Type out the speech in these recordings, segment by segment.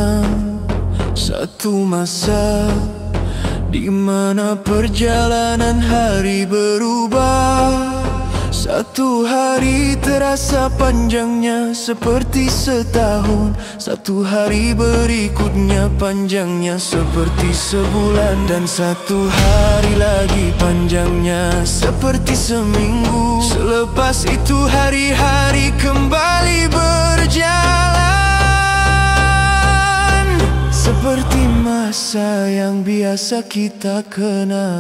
datang satu masa di mana perjalanan hari berubah. Satu hari terasa panjangnya seperti setahun, satu hari berikutnya panjangnya seperti sebulan, dan satu hari lagi panjangnya seperti seminggu. Selepas itu hari-hari kembali berjalan seperti masa yang biasa kita kenal.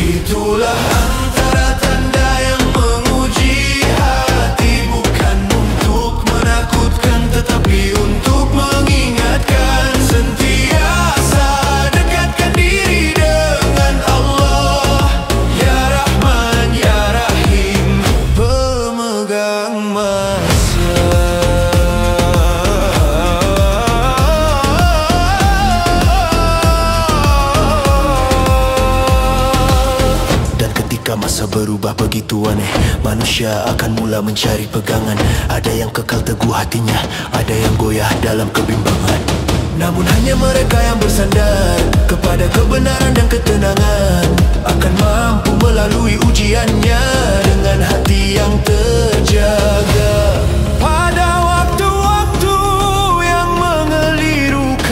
Itulah antara tanda yang menguji hati, bukan untuk menakutkan tetapi untuk mengingatkan. Sentiasa dekatkan diri dengan Allah, Ya Rahman Ya Rahim, pemegang masa. Masa berubah begitu aneh, manusia akan mula mencari pegangan. Ada yang kekal teguh hatinya, ada yang goyah dalam kebimbangan. Namun hanya mereka yang bersandar kepada kebenaran dan ketenangan akan mampu melalui ujiannya dengan hati yang terjaga. Pada waktu-waktu yang mengelirukan,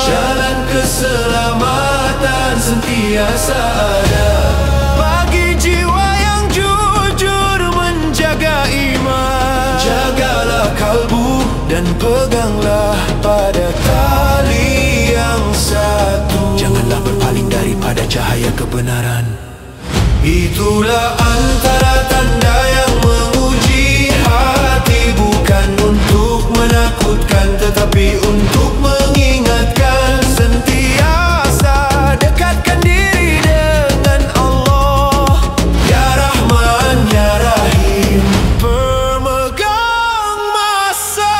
jalan keselamatan sentiasa ada. Jiwa yang jujur menjaga iman, jagalah kalbu dan peganglah pada tali yang satu. Janganlah berpaling daripada cahaya kebenaran. Itulah antara tanda yang menguji hati, bukan untuk menakutkan tetapi untuk mengingatkan. Sentiasa dekatkan diri dengan Allah, Ya Rahman Ya Rahim, pemegang masa.